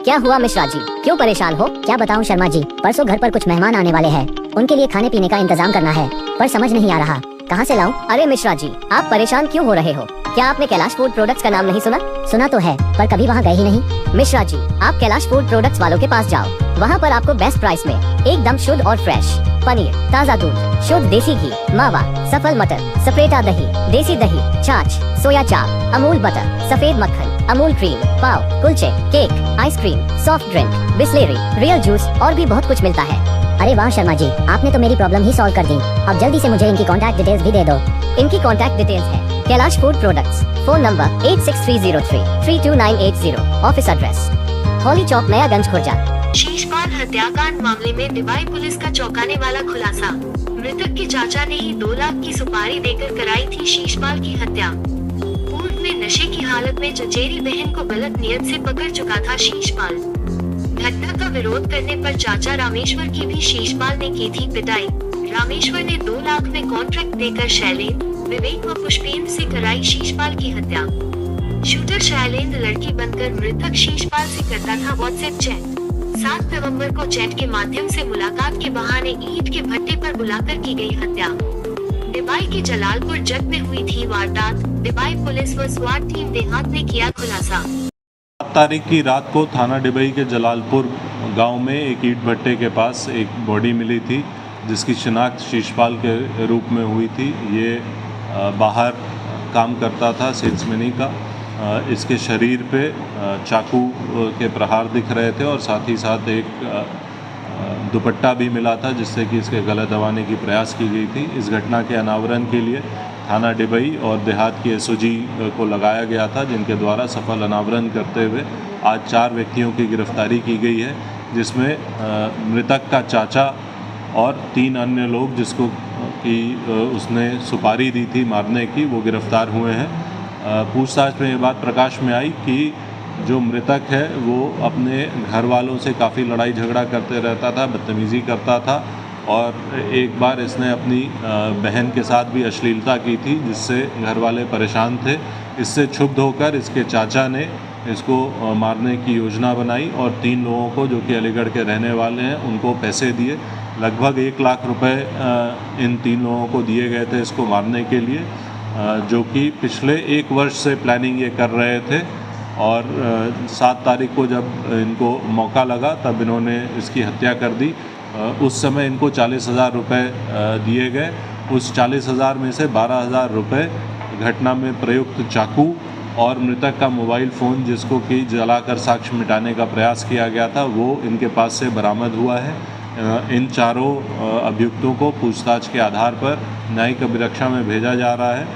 क्या हुआ मिश्रा जी, क्यों परेशान हो? क्या बताऊं शर्मा जी, परसों घर पर कुछ मेहमान आने वाले हैं, उनके लिए खाने पीने का इंतजाम करना है, पर समझ नहीं आ रहा कहाँ से लाऊं? अरे मिश्रा जी, आप परेशान क्यों हो रहे हो? क्या आपने कैलाश फूड प्रोडक्ट्स का नाम नहीं सुना? सुना तो है, पर कभी वहाँ गए ही नहीं। मिश्रा जी, आप कैलाश फूड प्रोडक्ट्स वालों के पास जाओ, वहाँ पर आपको बेस्ट प्राइस में एकदम शुद्ध और फ्रेश पनीर, ताज़ा दूध, शुद्ध देसी घी, मावा, सफल मटर, सप्रेटा दही, देसी दही, छाछ, सोया चाप, अमूल बटर, सफेद मक्खन, अमूल क्रीम, पाव, कुलचे, cake, ice cream, soft drink, Bisleri, real juice और भी बहुत कुछ मिलता है। अरे वाह शर्मा जी, आपने तो मेरी प्रॉब्लम ही सॉल्व कर दी। अब जल्दी से मुझे इनकी कॉन्टैक्ट डिटेल्स भी दे दो। इनकी कॉन्टैक्ट डिटेल्स है Kailash food products, phone number 8630332980, office address Holi Chowk, Nayaganj, Khurja. Sheeshpal हत्याकांड मामले में डिबाई पुलिस का चौंकाने वाला खुलासा। मृतक के चाचा ने ही 2 लाख की सुपारी देकर कराई थी शीशपाल की हत्या। पूर्व में नशे की हालत में चचेरी बहन को गलत नियत से पकड़ चुका था शीशपाल। घटना का विरोध करने पर चाचा रामेश्वर की भी शीशपाल ने की थी पिटाई। रामेश्वर ने 2 लाख में कॉन्ट्रैक्ट देकर शैलेंद्र, विवेक व पुष्पेंद्र से कराई शीशपाल की हत्या। शूटर शैलेंद्र लड़की बनकर मृतक शीशपाल से करता था व्हाट्सएप चैट। 7 नवंबर को चैट के माध्यम से मुलाकात के बहाने ईंट के भट्टे पर बुलाकर की गई हत्या। डिबाई के जलालपुर जट में हुई थी वारदात। डिबाई पुलिस व स्वाट टीम देहात ने किया खुलासा। 7 तारीख की रात को थाना डिबई के जलालपुर गांव में एक ईंट भट्टे के पास एक बॉडी मिली थी, जिसकी शिनाख्त शीशपाल के रूप में हुई थी। ये बाहर काम करता था, सेल्समैनी का। इसके शरीर पे चाकू के प्रहार दिख रहे थे और साथ ही साथ एक दुपट्टा भी मिला था, जिससे कि इसके गला दबाने की प्रयास की गई थी। इस घटना के अनावरण के लिए थाना डिबई और देहात की एसओजी को लगाया गया था, जिनके द्वारा सफल अनावरण करते हुए आज 4 व्यक्तियों की गिरफ्तारी की गई है, जिसमें मृतक का चाचा और 3 अन्य लोग जिसको कि उसने सुपारी दी थी मारने की, वो गिरफ्तार हुए हैं। पूछताछ में ये बात प्रकाश में आई कि जो मृतक है वो अपने घर वालों से काफ़ी लड़ाई झगड़ा करते रहता था, बदतमीज़ी करता था और एक बार इसने अपनी बहन के साथ भी अश्लीलता की थी, जिससे घर वाले परेशान थे। इससे क्षुब्ध होकर इसके चाचा ने इसको मारने की योजना बनाई और 3 लोगों को, जो कि अलीगढ़ के रहने वाले हैं, उनको पैसे दिए। लगभग 1 लाख रुपए इन 3 लोगों को दिए गए थे इसको मारने के लिए, जो कि पिछले 1 वर्ष से प्लानिंग ये कर रहे थे। और 7 तारीख को जब इनको मौका लगा तब इन्होंने इसकी हत्या कर दी। उस समय इनको 40,000 रुपये दिए गए। उस 40,000 में से 12,000 रुपये घटना में प्रयुक्त चाकू और मृतक का मोबाइल फ़ोन, जिसको कि जलाकर साक्ष्य मिटाने का प्रयास किया गया था, वो इनके पास से बरामद हुआ है। इन चारों अभियुक्तों को पूछताछ के आधार पर न्यायिक अभिरक्षा में भेजा जा रहा है।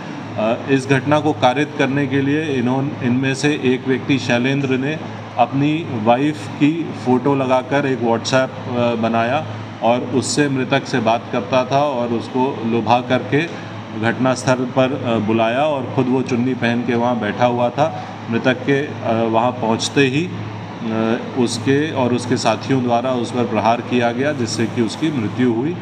इस घटना को कारित करने के लिए इनमें से एक व्यक्ति शैलेंद्र ने अपनी वाइफ की फ़ोटो लगाकर एक व्हाट्सएप बनाया और उससे मृतक से बात करता था और उसको लुभा करके घटनास्थल पर बुलाया और ख़ुद वो चुन्नी पहन के वहाँ बैठा हुआ था। मृतक के वहाँ पहुँचते ही उसके और उसके साथियों द्वारा उस पर प्रहार किया गया, जिससे कि उसकी मृत्यु हुई।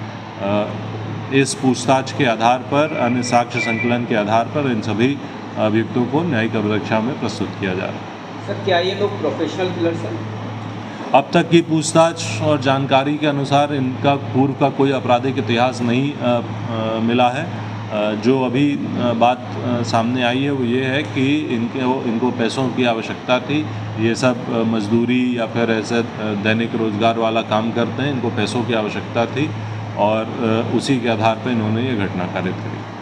इस पूछताछ के आधार पर, अन्य साक्ष्य संकलन के आधार पर इन सभी अभियुक्तों को न्यायिक अभिरक्षा में प्रस्तुत किया जा रहा है। सर, क्या ये लोग प्रोफेशनल किलर्स हैं? अब तक की पूछताछ और जानकारी के अनुसार इनका पूर्व का कोई आपराधिक इतिहास नहीं मिला है। जो अभी बात सामने आई है वो ये है कि इनको पैसों की आवश्यकता थी। ये सब मजदूरी या फिर ऐसे दैनिक रोजगार वाला काम करते हैं, इनको पैसों की आवश्यकता थी और उसी के आधार पर इन्होंने ये घटना कारित करी।